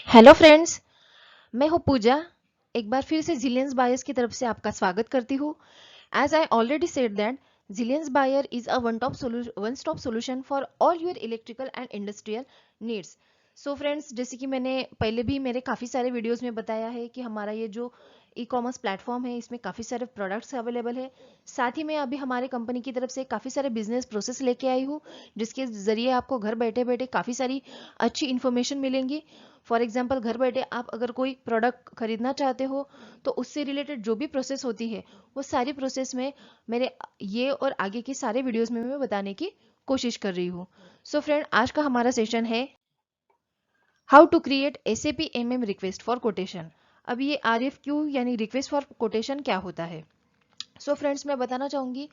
Hello friends, मैं हूँ पूजा। एक बार फिर से जिलियंस बायर्स की तरफ से आपका स्वागत करती हूँ। As I already said that Zillions buyer is a one stop solution for all your electrical and industrial needs. So friends, जैसे कि मैंने पहले भी मेरे काफ़ी सारे वीडियोस में बताया है कि हमारा ये जो ई कॉमर्स प्लेटफॉर्म है इसमें काफ़ी सारे प्रोडक्ट्स अवेलेबल है। साथ ही मैं अभी हमारे कंपनी की तरफ से काफ़ी सारे बिजनेस प्रोसेस लेके आई हूँ, जिसके ज़रिए आपको घर बैठे बैठे काफ़ी सारी अच्छी इन्फॉर्मेशन मिलेंगी। फॉर एग्जाम्पल, घर बैठे आप अगर कोई प्रोडक्ट खरीदना चाहते हो तो उससे रिलेटेड जो भी प्रोसेस होती है वो सारी प्रोसेस में मेरे ये और आगे के सारे वीडियोस में मैं बताने की कोशिश कर रही हूँ। सो फ्रेंड, आज का हमारा सेशन है how to create SAP MM request for quotation. अब ये आरएफक्यू यानी रिक्वेस्ट फॉर कोटेशन क्या होता है। सो फ्रेंड्स, मैं बताना चाहूँगी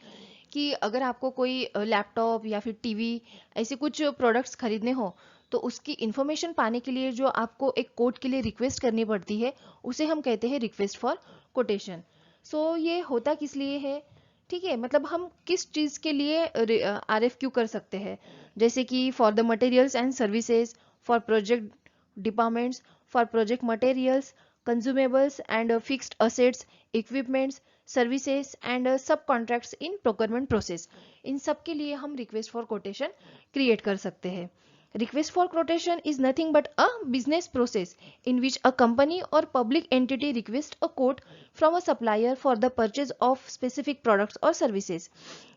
कि अगर आपको कोई लैपटॉप या फिर टीवी ऐसे कुछ प्रोडक्ट्स खरीदने हो तो उसकी इन्फॉर्मेशन पाने के लिए जो आपको एक कोड के लिए रिक्वेस्ट करनी पड़ती है उसे हम कहते हैं रिक्वेस्ट फॉर कोटेशन। सो ये होता किस लिए है, ठीक है, मतलब हम किस चीज़ के लिए आरएफक्यू कर सकते हैं, जैसे कि for the materials and services, for project departments, for project materials, consumables and fixed assets, equipments, services and subcontracts in procurement process। इन सब के लिए हम रिक्वेस्ट फॉर कोटेशन क्रिएट कर सकते हैं। Request for quotation is nothing but a business process in which a company और public entity request a quote from a supplier for the purchase of specific products और services.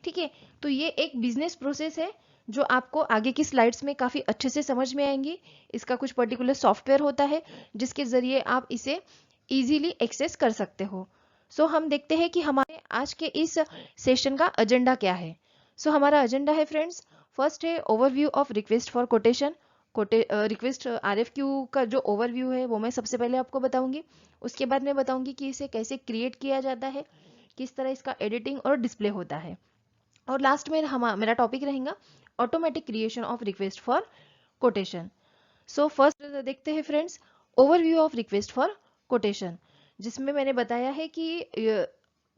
ठीक है, तो ये एक बिजनेस प्रोसेस है जो आपको आगे की स्लाइड्स में काफ़ी अच्छे से समझ में आएंगी। इसका कुछ पर्टिकुलर सॉफ्टवेयर होता है जिसके ज़रिए आप इसे इजीली एक्सेस कर सकते हो। सो हम देखते हैं कि हमारे आज के इस सेशन का एजेंडा क्या है। सो हमारा एजेंडा है फ्रेंड्स, फर्स्ट है overview of request for quotation. Request RFQ का जो ओवरव्यू है वो मैं सबसे पहले आपको बताऊंगी। उसके बाद मैं बताऊंगी कि इसे कैसे क्रिएट किया जाता है, किस तरह इसका एडिटिंग और डिस्प्ले होता है, और लास्ट में मेरा टॉपिक रहेगा automatic creation of request for quotation. So first देखते हैं friends, overview of request for quotation, जिसमें मैंने बताया है कि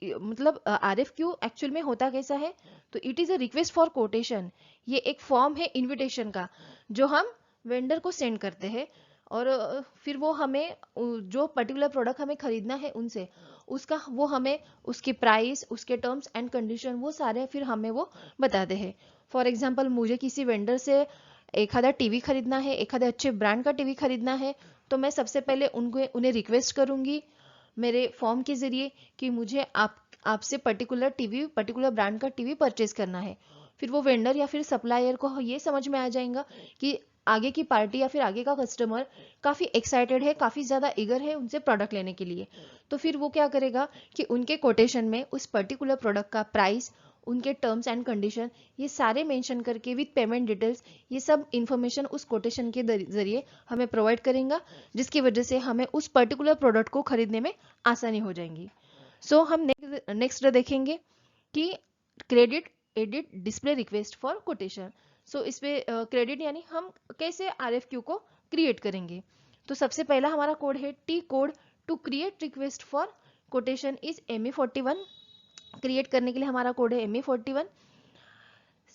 मतलब आरएफक्यू एक्चुअल में होता कैसा है। तो it is a request for quotation, ये एक फॉर्म है इनविटेशन का जो हम वेंडर को सेंड करते हैं, और फिर वो हमें जो पर्टिकुलर प्रोडक्ट हमें खरीदना है उनसे उसका वो हमें उसकी प्राइस, उसके टर्म्स एंड कंडीशन वो सारे फिर हमें वो बताते हैं। फॉर एग्जांपल, मुझे किसी वेंडर से एक आधा टीवी खरीदना है, एक आधे अच्छे ब्रांड का टीवी खरीदना है, तो मैं सबसे पहले उन्हें रिक्वेस्ट करूंगी मेरे फॉर्म के जरिए कि मुझे आपसे पर्टिकुलर ब्रांड का टीवी परचेज करना है। फिर वो वेंडर या फिर सप्लायर को ये समझ में आ जाएगा कि आगे की पार्टी या फिर आगे का कस्टमर काफ़ी एक्साइटेड है, काफ़ी ज़्यादा ईगर है उनसे प्रोडक्ट लेने के लिए। तो फिर वो क्या करेगा कि उनके कोटेशन में उस पर्टिकुलर प्रोडक्ट का प्राइस, उनके टर्म्स एंड कंडीशन ये सारे मेंशन करके विद पेमेंट डिटेल्स ये सब इंफॉर्मेशन उस कोटेशन के जरिए हमें प्रोवाइड करेगा, जिसकी वजह से हमें उस पर्टिकुलर प्रोडक्ट को खरीदने में आसानी हो जाएगी। सो हम नेक्स्ट देखेंगे कि credit edit display request for quotation. So इस पे क्रेडिट यानी हम कैसे आरएफक्यू को क्रिएट करेंगे। तो सबसे पहला हमारा कोड है T code to create request for quotation is ME41। Create करने के लिए हमारा कोड है ME41।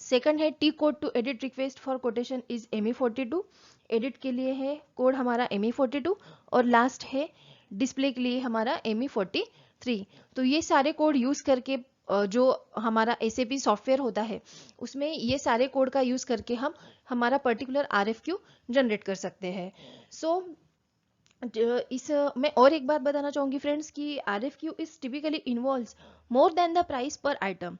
सेकंड है T code to edit request for quotation is ME42। Edit के लिए है कोड हमारा ME42। और लास्ट है डिस्प्ले के लिए हमारा ME43। तो ये सारे कोड यूज करके जो हमारा SAP सॉफ्टवेयर होता है उसमें ये सारे कोड का यूज करके हम हमारा पर्टिकुलर RFQ जनरेट कर सकते हैं। सो इस मैं और एक बात बताना चाहूंगी फ्रेंड्स कि RFQ is typically involves more than the price पर आइटम।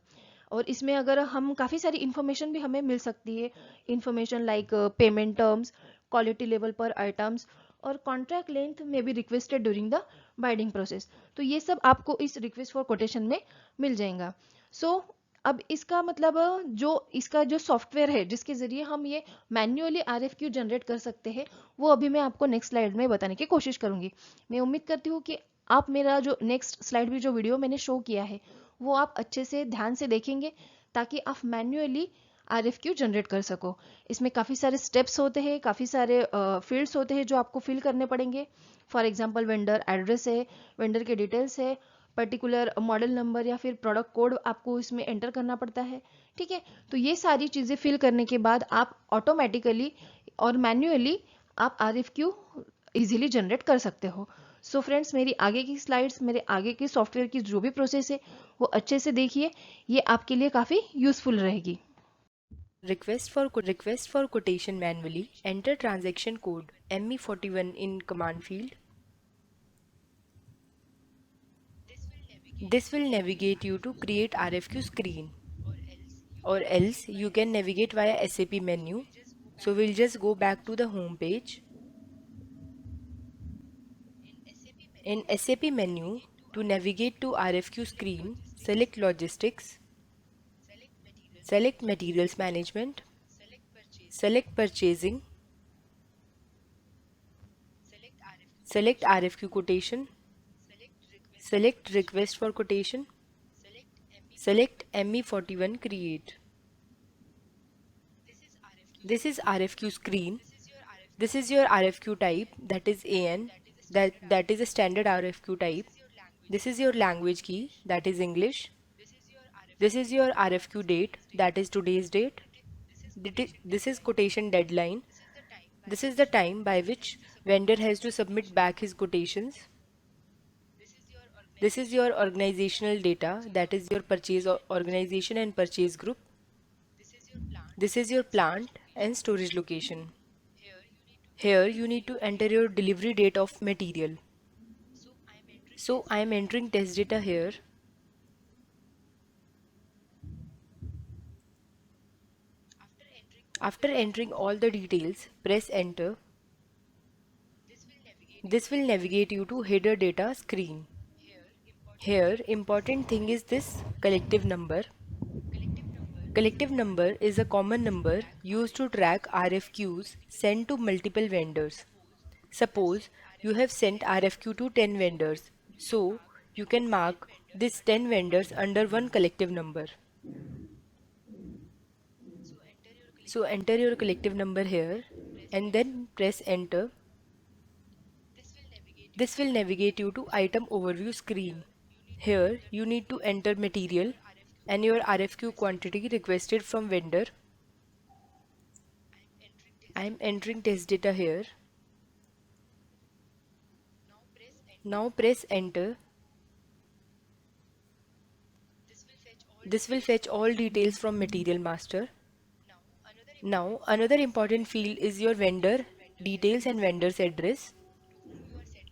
और इसमें अगर हम काफ़ी सारी इन्फॉर्मेशन भी हमें मिल सकती है, information like payment terms, quality level पर आइटम्स, और कॉन्ट्रैक्ट लेंथ में भी requested during the biding process. तो ये सब आपको इस रिक्वेस्ट फॉर कोटेशन में मिल जाएगा। सो अब इसका मतलब जो इसका जो सॉफ्टवेयर है जिसके जरिए हम ये मैन्युअली RFQ जनरेट कर सकते हैं वो अभी मैं आपको नेक्स्ट स्लाइड में बताने की कोशिश करूंगी। मैं उम्मीद करती हूँ कि आप मेरा जो नेक्स्ट स्लाइड भी जो वीडियो मैंने शो किया है वो आप अच्छे से ध्यान से देखेंगे ताकि आप मैन्युअली RFQ जनरेट कर सको। इसमें काफ़ी सारे स्टेप्स होते हैं, काफ़ी सारे फील्ड्स होते हैं जो आपको फिल करने पड़ेंगे। फॉर एग्जांपल, वेंडर एड्रेस है, वेंडर के डिटेल्स है, पर्टिकुलर मॉडल नंबर या फिर प्रोडक्ट कोड आपको इसमें एंटर करना पड़ता है। ठीक है, तो ये सारी चीज़ें फिल करने के बाद आप ऑटोमेटिकली और मैन्युअली आप RFQ इजीली जनरेट कर सकते हो। सो फ्रेंड्स, मेरी आगे की स्लाइड्स, मेरे आगे की सॉफ्टवेयर की जो भी प्रोसेस है वो अच्छे से देखिए, ये आपके लिए काफ़ी यूज़फुल रहेगी। Request for quotation manually. Enter transaction code ME41 in command field. This will navigate you to create RFQ screen, or else you can navigate via SAP menu. So we'll just go back to the home page. In SAP menu, to navigate to RFQ screen, select logistics, select materials management, select purchasing, select RFQ quotation, select request for quotation, select ME41 create. This is RFQ screen. This is your RFQ type, that is AN, that is a standard RFQ type. This is your language key, that is English. This is your RFQ date, that is today's date. This is quotation deadline. This is the time by which vendor has to submit back his quotations. This is your organizational data, that is your purchase organization and purchase group. This is your plant and storage location. Here you need to enter your delivery date of material. So I am entering test data here. After entering all the details, press enter. This will navigate you to header data screen. Here important thing is this collective number. Collective number is a common number used to track RFQs sent to multiple vendors. Suppose you have sent RFQ to 10 vendors, so you can mark these 10 vendors under one collective number. So enter your collective number here and then press enter. This will navigate you to item overview screen. Here you need to enter material and your RFQ quantity requested from vendor. I am entering test data here. Now press enter. This will fetch all details from material master. Now another important field is your vendor details and vendor's address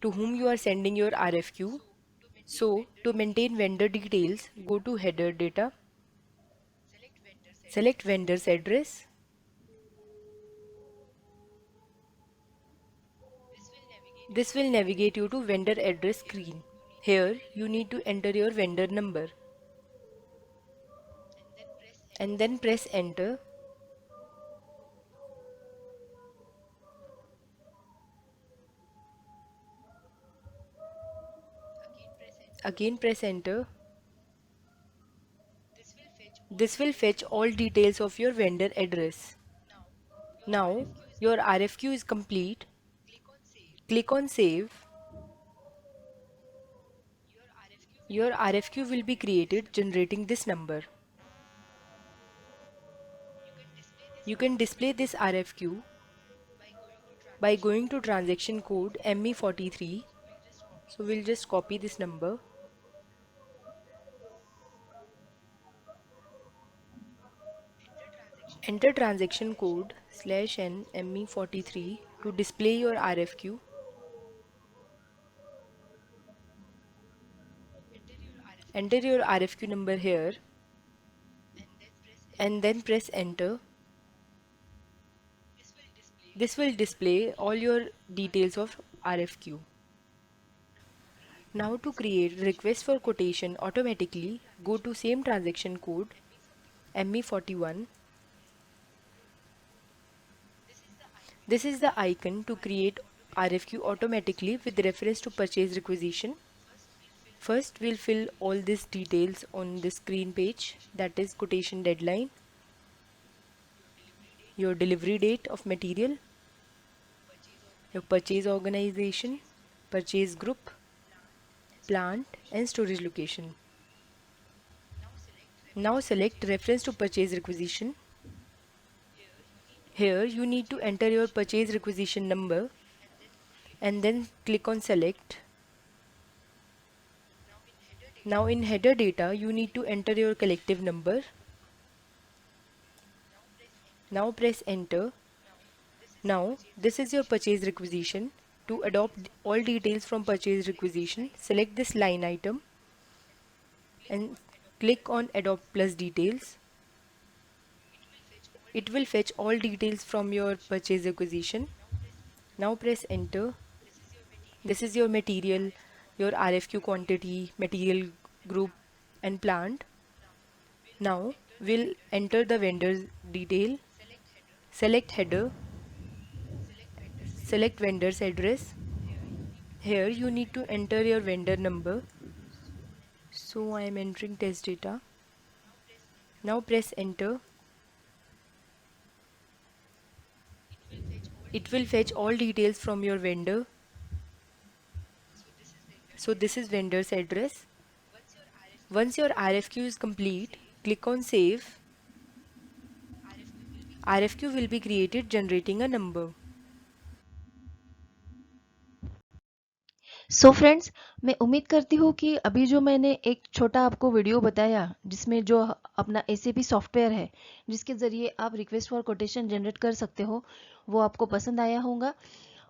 to whom you are sending your RFQ. So to maintain vendor details, go to header data, select vendor's address. This will navigate you to vendor address screen. Here you need to enter your vendor number and then press enter. Again press enter. This will fetch all details of your vendor address. Now your RFQ is complete. Click on save. Your RFQ will be created generating this number. You can display this RFQ by going to transaction code ME43. So we'll just copy this number. Enter transaction code /n ME43 to display your RFQ. Enter your RFQ number here and then press enter. This will display all your details of RFQ. Now to create request for quotation automatically, go to same transaction code ME41. This is the icon to create RFQ automatically with reference to purchase requisition. First, we'll fill all these details on the screen page, that is quotation deadline, your delivery date of material, your purchase organization, purchase group, plant and storage location. Now select reference to purchase requisition. Here you need to enter your purchase requisition number and then click on select. Now in header data, you need to enter your collective number. Now press enter. Now this is your purchase requisition. To adopt all details from purchase requisition, select this line item and click on adopt plus details. It will fetch all details from your purchase requisition. Now press enter. This is your material, your RFQ quantity, material group and plant. Now we'll enter the vendor's detail. Select header, select vendor's address. Here you need to enter your vendor number. So I am entering test data. Now press enter. It will fetch all details from your vendor. So this is vendor's address. Once your RFQ is complete, click on save. RFQ will be created generating a number. So friends, मैं उम्मीद करती हूँ कि अभी जो मैंने एक छोटा आपको वीडियो बताया जिसमें जो अपना एसएपी सॉफ्टवेयर है जिसके ज़रिए आप रिक्वेस्ट फॉर कोटेशन जनरेट कर सकते हो, वो आपको पसंद आया होगा।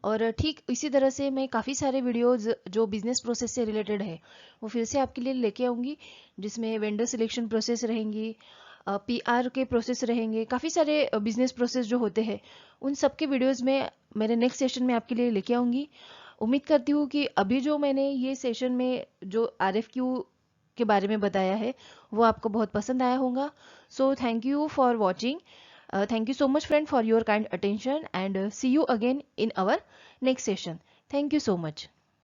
और ठीक इसी तरह से मैं काफ़ी सारे वीडियोस जो बिजनेस प्रोसेस से रिलेटेड है वो फिर से आपके लिए लेके आऊँगी, जिसमें वेंडर सिलेक्शन प्रोसेस रहेंगी, पीआर के प्रोसेस रहेंगे, काफ़ी सारे बिजनेस प्रोसेस जो होते हैं उन सब के वीडियोस में मेरे नेक्स्ट सेशन में आपके लिए लेके आऊँगी। उम्मीद करती हूँ कि अभी जो मैंने ये सेशन में जो आरएफक्यू के बारे में बताया है वो आपको बहुत पसंद आया होगा। So thank you for watching. Thank you so much friend for your kind attention and see you again in our next session. Thank you so much.